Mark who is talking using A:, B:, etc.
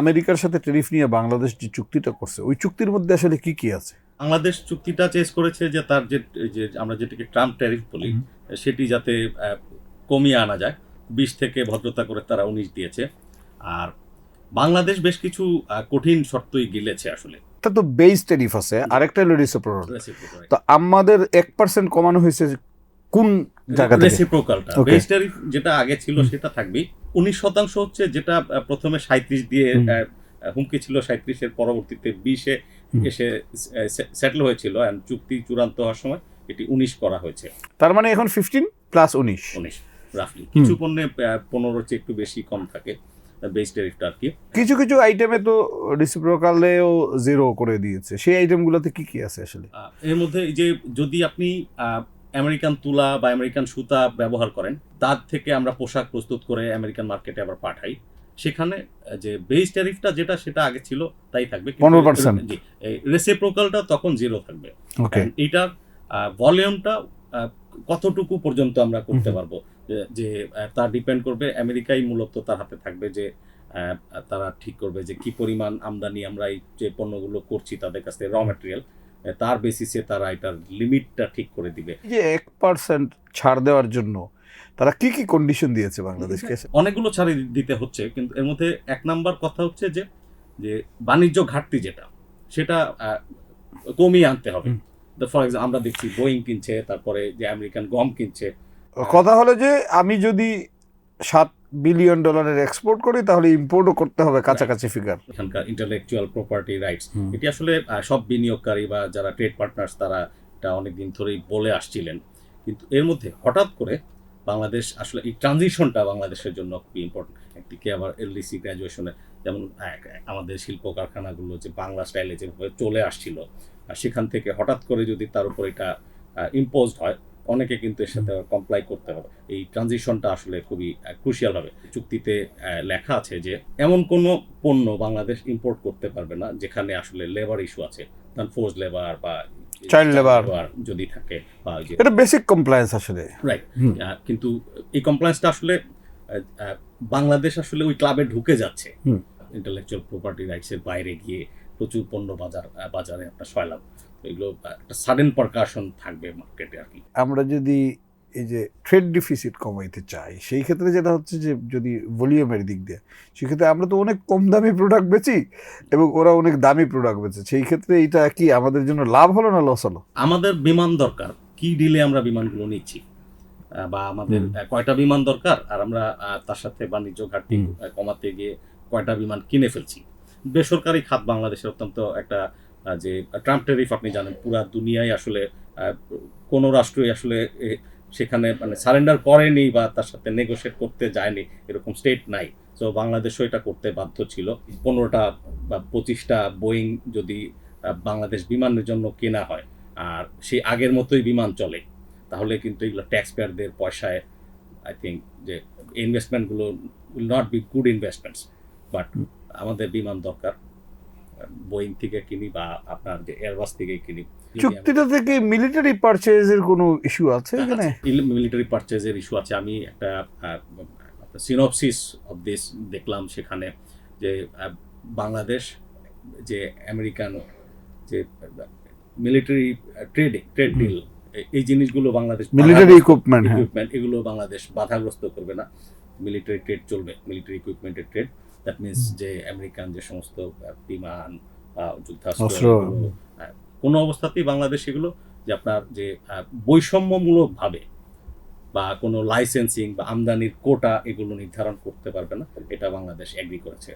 A: আমেরিকার সাথে ট্যারিফ নিয়ে বাংলাদেশ যে চুক্তিটা করছে ওই চুক্তির মধ্যে আসলে কি কি আছে?
B: বাংলাদেশ চুক্তিটা চেস করেছে যে তার যে আমরা যেটাকে ট্রাম্প ট্যারিফ বলি সেটি যাতে কমিয়ে আনা যায়। 20 থেকে ভদ্রতা করে তারা 19 দিয়েছে। আর বাংলাদেশ বেশ কিছু কঠিন শর্তই গিলেছে আসলে।
A: এটা তো বেস ট্যারিফ আছে, আরেকটা হলো রেসিপ্রোকাল।
B: রেসিপ্রোকাল
A: তো আমাদের 1% কমানো হয়েছে কোন জায়গা থেকে?
B: রেসিপ্রোকালটা
A: Okay.
B: বেস ট্যারিফ যেটা আগে ছিল সেটা থাকবে। 19% হচ্ছে যেটা প্রথমে 37 দিয়ে হুমকি ছিল, 37 এর পরবর্তীতে 20-এ এসে সেটেল হয়েছিল। এন্ড চুক্তি চূড়ান্ত হওয়ার সময় এটি 19 করা হয়েছে।
A: তার মানে এখন 15 প্লাস 19
B: রাফলি কিছু পণ্যে 15 চেয়ে একটু বেশি কম থাকে বেস ট্যারিফটা আর কি।
A: কিছু কিছু আইটেমে তো রেসিপ্রোকালেও জিরো করে দিয়েছে। সেই আইটেমগুলোতে কি কি আছে আসলে?
B: এর মধ্যে যে যদি আপনি আমেরিকান তুলা বা আমেরিকান সুতা ব্যবহার করেন, তার থেকে আমরা পোশাক প্রস্তুত করে আমেরিকান মার্কেটে আবার পাঠাই, সেখানে যে বেস ট্যারিফটা যেটা সেটা আগে ছিল তাই থাকবে।
A: 15%।
B: জি, রেসিপ্রোকালটা তখন জিরো থাকবে।
A: ওকে।
B: এইটার ভলিউমটা কতটুকু পর্যন্ত আমরা করতে পারবো যে তা ডিপেন্ড করবে। আমেরিকাই মূলত তার হাতে থাকবে যে তারা ঠিক করবে যে কি পরিমাণ আমদানি আমরা এই যে পণ্যগুলো করছি তাদের কাছ থেকে র ম্যাটেরিয়াল, তার বেসিসে তারা এটার লিমিটটা ঠিক করে দিবে।
A: যে 1% ছাড় দেওয়ার জন্য তারা কি কি কন্ডিশন দিয়েছে বাংলাদেশকে?
B: অনেকগুলো ছাড় দিতে হচ্ছে, কিন্তু এর মধ্যে এক নাম্বার কথা হচ্ছে যে যে বাণিজ্য ঘাটতি যেটা সেটা কমিয়ে আনতে হবে। ফর এক্সাম্পল আমরা দেখছি বোয়িং কিনছে, তারপরে যে আমেরিকান গম কিনছে।
A: কথা হলো যে আমি যদি $7 বিলিয়ন এক্সপোর্ট করি তাহলে ইম্পোর্টও করতে হবে কাছাকাছি ফিগার।
B: এখানকার ইন্টেলেকচুয়াল প্রপার্টি রাইটস এটি আসলে সব বিনিয়োগকারী বা যারা ট্রেড পার্টনার্স তারা এটা অনেকদিন ধরেই বলে আসছিলেন। কিন্তু এর মধ্যে হঠাৎ করে বাংলাদেশ আসলে এই ট্রানজিশনটা বাংলাদেশের জন্য খুবই ইম্পর্টেন্ট। একদিকে আবার এলডিসি গ্র্যাজুয়েশনে যেমন আমাদের শিল্প কারখানাগুলো যে বাংলা স্টাইলে যেভাবে চলে আসছিল, সেখান থেকে হঠাৎ করে যদি তার উপর এটা ইম্পোজড হয়, অনেকে কিন্তু এর সাথে কমপ্লাই করতে হবে। এই ট্রানজিশনটা আসলে খুবই ক্রুশিয়াল হবে। চুক্তিতে লেখা আছে যে এমন কোনো পণ্য বাংলাদেশ ইম্পোর্ট করতে পারবে না যেখানে আসলে লেবার ইস্যু আছে, ফোর্স লেবার বা
A: চাইল্ড লেবার
B: যদি থাকে, বা
A: এটা বেসিক কমপ্লায়েন্স আসলে।
B: রাইট। কিন্তু এই কমপ্লায়েন্সটা আসলে বাংলাদেশ আসলে ওই ক্লাবে ঢুকে যাচ্ছে। ইন্টেলেকচুয়াল প্রপার্টি রাইটস এর বাইরে গিয়ে প্রচুর পণ্য বাজারে একটা সয়লাভ, এগুলো একটা সাডেন পারকাশন থাকবে মার্কেটে আর কি।
A: আমরা যদি এই যে ট্রেড ডিফিসিট কমাইতে চাই, সেই ক্ষেত্রে যেটা হচ্ছে যে যদি ভলিউমের দিক দিয়ে, সেক্ষেত্রে আমরা তো অনেক কম দামি প্রোডাক্ট বেচি এবং ওরা অনেক দামি প্রোডাক্ট বেচে। সেই ক্ষেত্রে এটা কি আমাদের জন্য লাভ হলো না লস হলো?
B: আমাদের বিমান দরকার, কি ডিলে আমরা বিমানগুলো নিচ্ছি, বা আমাদের কয়টা বিমান দরকার, আর আমরা তার সাথে বাণিজ্য ঘাটতি কমাতে গিয়ে কয়টা বিমান কিনে ফেলছি। বেসরকারি খাত বাংলাদেশের অত্যন্ত একটা যে ট্রাম্প ট্যারিফ আপনি জানেন, পুরা দুনিয়ায় আসলে কোনো রাষ্ট্রই আসলে সেখানে মানে সারেন্ডার করেনি বা তার সাথে নেগোশিয়েট করতে যায়নি, এরকম স্টেট নাই। তো বাংলাদেশও এটা করতে বাধ্য ছিল। 15টা বা 25টা বোয়িং যদি বাংলাদেশ বিমানের জন্য কেনা হয় আর সেই আগের মতোই বিমান চলে, তাহলে কিন্তু এগুলো ট্যাক্স পেয়ারদের পয়সায় আই থিঙ্ক যে ইনভেস্টমেন্টগুলো will not be good investments. But আমাদের বিমান দরকার, বোয়িং থেকে কিনি বা আপনার যে এয়ারবাস থেকে কিনি।
A: চুক্তিটা থেকে মিলিটারি পারচেজের কোনো ইস্যু আছে এখানে?
B: মিলিটারি পারচেজের ইস্যু আছে। আমি একটা সিনপসিস অফ দিস দেখলাম, সেখানে যে বাংলাদেশ যে আমেরিকান যে মিলিটারি ট্রেড ডিল, এই জিনিসগুলো বাংলাদেশ
A: মিলিটারি ইকুইপমেন্ট
B: এগুলো বাংলাদেশ বাধাগ্রস্ত করবে না। মিলিটারি ট্রেড চলবে, মিলিটারি ইকুইপমেন্টের ট্রেড। দ্যাট মিনস যে আমেরিকান যে সমস্ত বিমান যুদ্ধাস্ত্র, কোনো অবস্থাতেই বাংলাদেশ এগুলো যে আপনার যে বৈষম্যমূলকভাবে বা কোনো লাইসেন্সিং বা আমদানির কোটা এগুলো নির্ধারণ করতে পারবে না, এটা বাংলাদেশ এগ্রি করেছে।